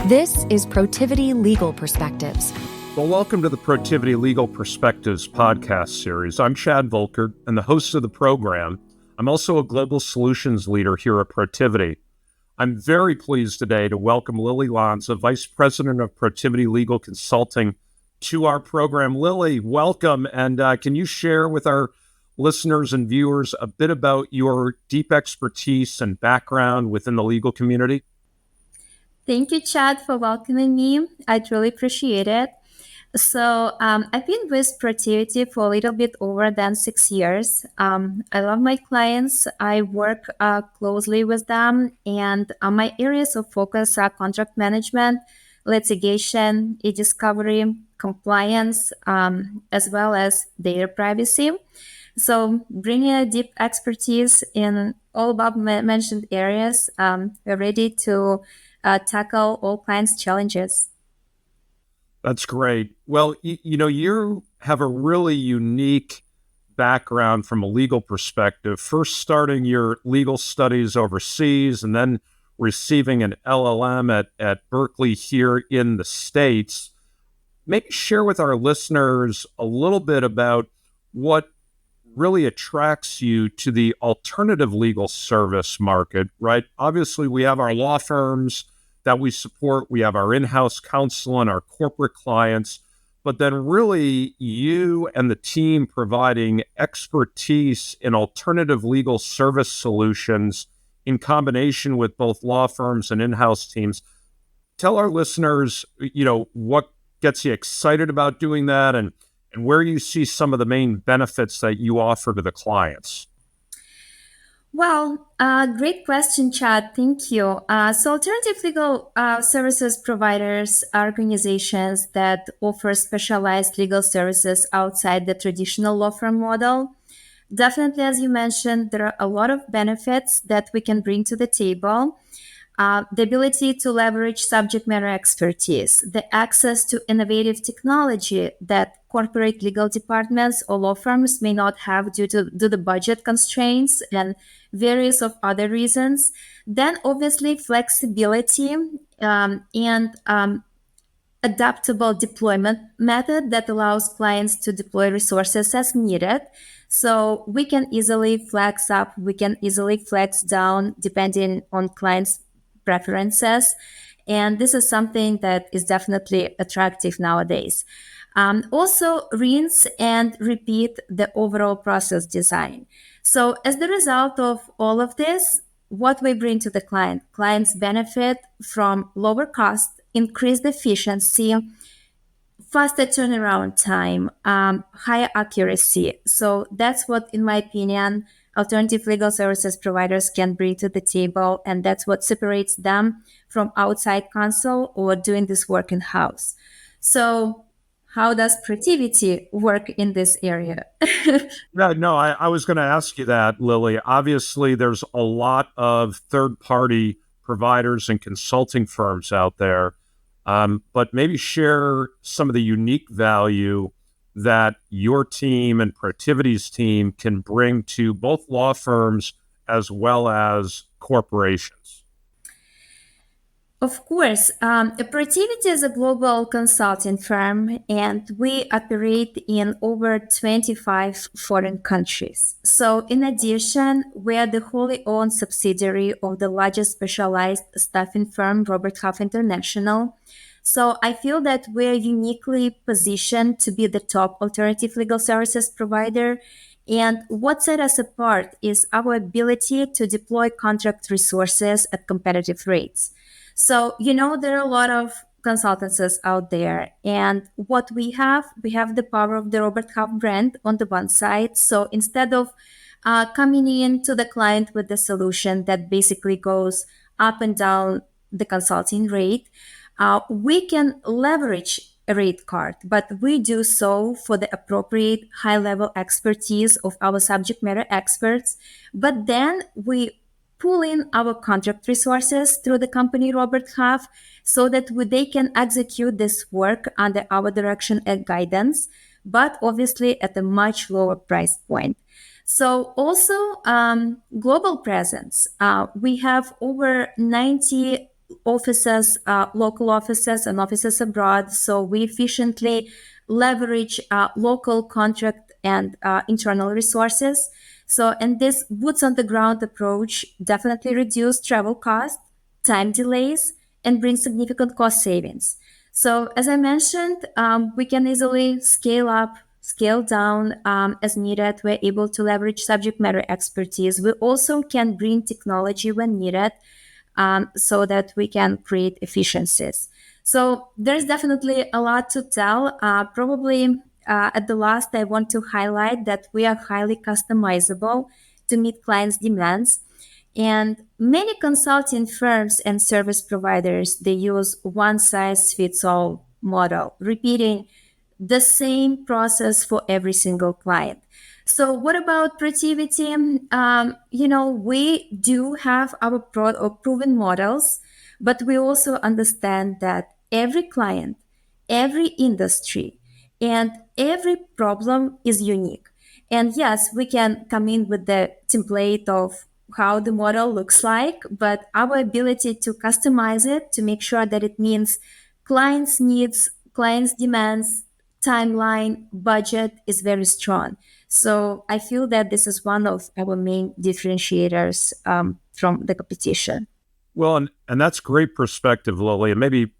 This is Protiviti Legal Perspectives. Well, welcome to the Protiviti Legal Perspectives podcast series. I'm Chad Volker and the host of the program. I'm also a global solutions leader here at Protiviti. I'm very pleased today to welcome Liliya, Lanza, Vice President of Protiviti Legal Consulting, to our program. Lily, welcome. And can you share with our listeners and viewers a bit about your deep expertise and background within the legal community? Thank you, Chad, for welcoming me. I truly appreciate it. So I've been with Protiviti for a little bit over than 6 years. I love my clients. I work closely with them, and my areas of focus are contract management, litigation, e-discovery, compliance, as well as data privacy. So bringing a deep expertise in all above mentioned areas, we're ready to tackle all clients' challenges. That's great. Well, you have a really unique background from a legal perspective, first starting your legal studies overseas and then receiving an LLM at Berkeley here in the States. Maybe share with our listeners a little bit about what really attracts you to the alternative legal service market, right? Obviously, we have our law firms that we support. We have our in-house counsel and our corporate clients, but then really you and the team providing expertise in alternative legal service solutions in combination with both law firms and in-house teams. Tell our listeners, what gets you excited about doing that and where you see some of the main benefits that you offer to the clients. Well, great question, Chad. Thank you. So alternative legal services providers are organizations that offer specialized legal services outside the traditional law firm model. Definitely, as you mentioned, there are a lot of benefits that we can bring to the table. The ability to leverage subject matter expertise, the access to innovative technology that corporate legal departments or law firms may not have due to the budget constraints and various of other reasons. Then obviously flexibility and adaptable deployment method that allows clients to deploy resources as needed. So we can easily flex up, we can easily flex down depending on clients' preferences. And this is something that is definitely attractive nowadays. Also, rinse and repeat the overall process design. So as the result of all of this, what we bring to the client, clients benefit from lower cost, increased efficiency, faster turnaround time, higher accuracy. So that's what, in my opinion, alternative legal services providers can bring to the table, and that's what separates them from outside counsel or doing this work in-house. So how does Protiviti work in this area? I was going to ask you that, Lily. Obviously, there's a lot of third-party providers and consulting firms out there, but maybe share some of the unique value that your team and Protiviti's team can bring to both law firms as well as corporations. Of course, Protiviti is a global consulting firm, and we operate in over 25 foreign countries. So in addition, we are the wholly owned subsidiary of the largest specialized staffing firm, Robert Half International. So I feel that we're uniquely positioned to be the top alternative legal services provider. And what set us apart is our ability to deploy contract resources at competitive rates. So, there are a lot of consultancies out there. And what we have the power of the Robert Half brand on the one side. So instead of coming in to the client with the solution that basically goes up and down the consulting rate, we can leverage a rate card, but we do so for the appropriate high-level expertise of our subject matter experts. But then we pull in our contract resources through the company Robert Half so that they can execute this work under our direction and guidance, but obviously at a much lower price point. So also global presence. We have over 90 offices, local offices and offices abroad. So we efficiently leverage local contract and internal resources. So, and this boots on the ground approach definitely reduce travel costs, time delays, and brings significant cost savings. So, as I mentioned, we can easily scale up, scale down as needed. We're able to leverage subject matter expertise. We also can bring technology when needed, so that we can create efficiencies. So there's definitely a lot to tell. Probably at the last, I want to highlight that we are highly customizable to meet clients' demands. And many consulting firms and service providers, they use one size fits all model, repeating the same process for every single client. So, what about Protiviti? We do have our proven models, but we also understand that every client, every industry, and every problem is unique. And yes, we can come in with the template of how the model looks like, but our ability to customize it to make sure that it means clients' needs, clients' demands, timeline, budget is very strong. So I feel that this is one of our main differentiators from the competition. Well, and that's great perspective, Lily. And maybe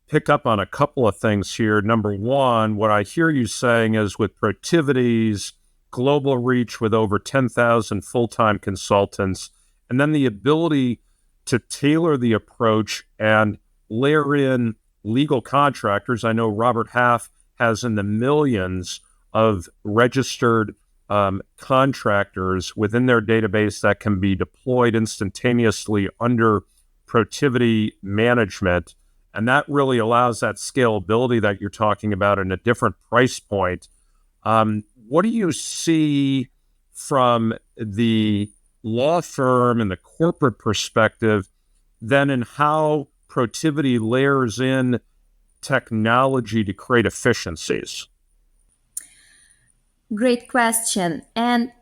pick up on a couple of things here. Number one, what I hear you saying is with Protiviti's global reach with over 10,000 full-time consultants, and then the ability to tailor the approach and layer in legal contractors. I know Robert Half has in the millions of registered contractors within their database that can be deployed instantaneously under Protiviti management. And that really allows that scalability that you're talking about in a different price point. What do you see from the law firm and the corporate perspective then in how Protiviti layers in technology to create efficiencies? Great question. And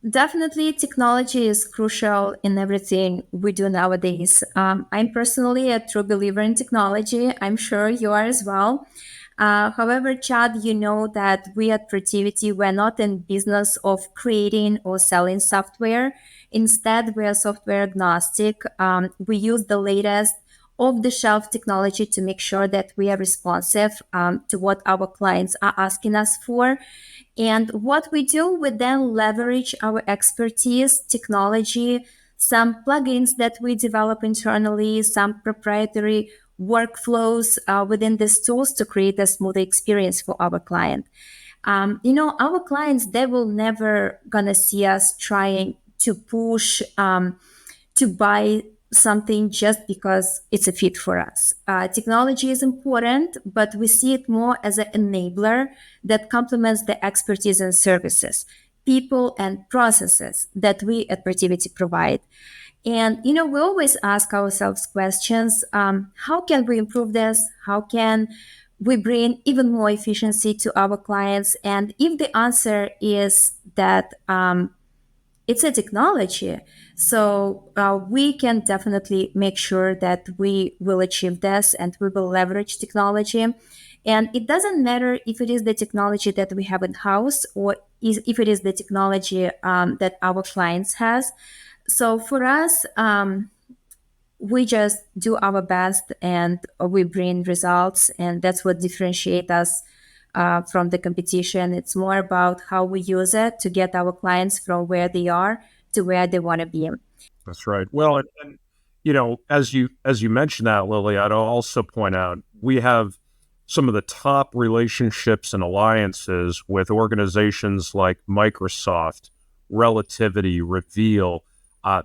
definitely, technology is crucial in everything we do nowadays. I'm personally a true believer in technology. I'm sure you are as well. However, Chad, you know that we at Protiviti, we're not in business of creating or selling software. Instead, we are software agnostic. We use the latest off-the-shelf technology to make sure that we are responsive to what our clients are asking us for. And what we do, we then leverage our expertise, technology, some plugins that we develop internally, some proprietary workflows within these tools to create a smooth experience for our client. Our clients, they will never gonna see us trying to push to buy something just because it's a fit for us. Technology is important, but we see it more as an enabler that complements the expertise and services, people and processes that we at Protiviti provide. And, we always ask ourselves questions. How can we improve this? How can we bring even more efficiency to our clients? And if the answer is that it's a technology, so we can definitely make sure that we will achieve this and we will leverage technology. And it doesn't matter if it is the technology that we have in house or if it is the technology that our clients has. So for us, we just do our best and we bring results, and that's what differentiates us from the competition. It's more about how we use it to get our clients from where they are to where they want to be. That's right. Well, as you mentioned that, Lily, I'd also point out we have some of the top relationships and alliances with organizations like Microsoft, Relativity, Reveal.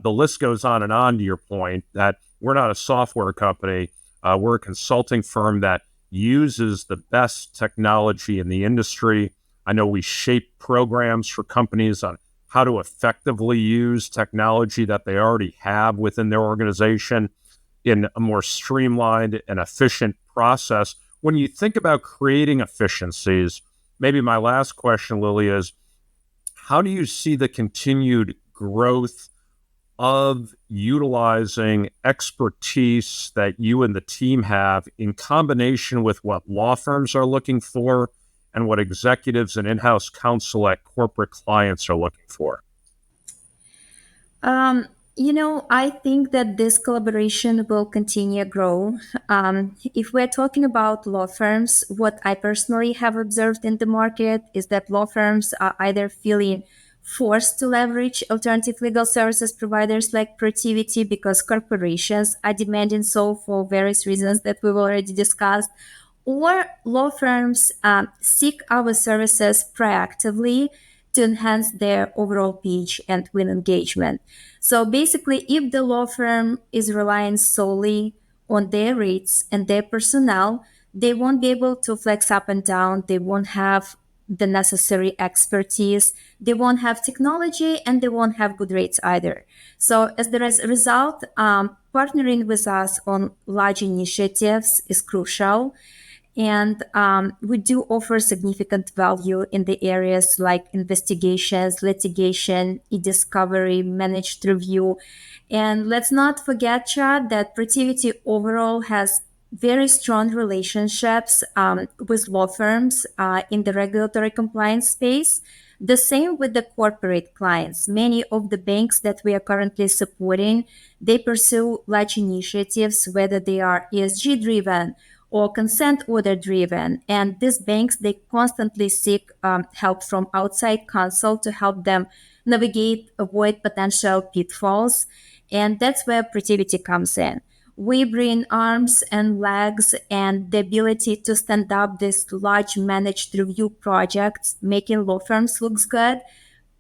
The list goes on and on to your point that we're not a software company. We're a consulting firm that uses the best technology in the industry. I know we shape programs for companies on how to effectively use technology that they already have within their organization in a more streamlined and efficient process. When you think about creating efficiencies, maybe my last question, Lily, is how do you see the continued growth of utilizing expertise that you and the team have in combination with what law firms are looking for and what executives and in-house counsel at corporate clients are looking for? I think that this collaboration will continue to grow. If we're talking about law firms, what I personally have observed in the market is that law firms are either feeling forced to leverage alternative legal services providers like Protiviti because corporations are demanding so for various reasons that we've already discussed, or law firms seek our services proactively to enhance their overall pitch and win engagement. So basically, if the law firm is relying solely on their rates and their personnel, they won't be able to flex up and down. They won't have the necessary expertise. They won't have technology, and they won't have good rates either. So as the result, partnering with us on large initiatives is crucial. And we do offer significant value in the areas like investigations, litigation, e-discovery, managed review. And let's not forget, Chad, that Protiviti overall has very strong relationships with law firms in the regulatory compliance space. The same with the corporate clients. Many of the banks that we are currently supporting, they pursue large initiatives, whether they are ESG driven or consent order driven. And these banks, they constantly seek help from outside counsel to help them navigate, avoid potential pitfalls. And that's where Protiviti comes in. We bring arms and legs and the ability to stand up these large managed review projects, making law firms look good,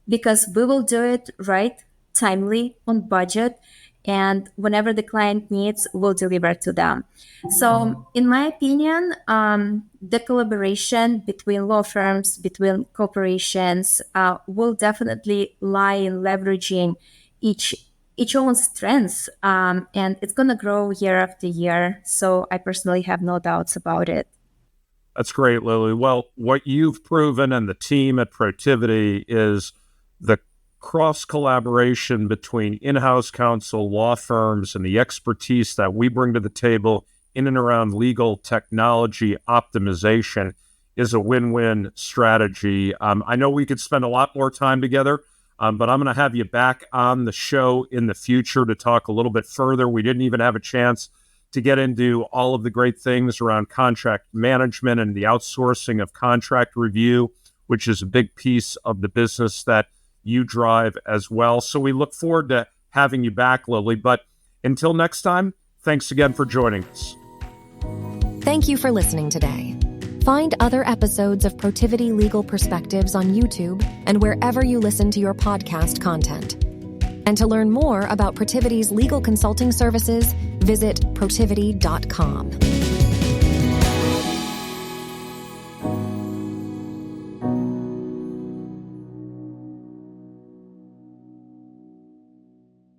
because we will do it right, timely, on budget, and whenever the client needs, we'll deliver to them. So in my opinion, the collaboration between law firms, between corporations, will definitely lie in leveraging each own strengths, and it's going to grow year after year. So I personally have no doubts about it. That's great, Lily. Well, what you've proven and the team at Protiviti is the cross-collaboration between in-house counsel, law firms, and the expertise that we bring to the table in and around legal technology optimization is a win-win strategy. I know we could spend a lot more time together, but I'm going to have you back on the show in the future to talk a little bit further. We didn't even have a chance to get into all of the great things around contract management and the outsourcing of contract review, which is a big piece of the business that you drive as well. So we look forward to having you back, Lily. But until next time, thanks again for joining us. Thank you for listening today. Find other episodes of Protiviti Legal Perspectives on YouTube and wherever you listen to your podcast content. And to learn more about Protiviti's legal consulting services, visit protiviti.com.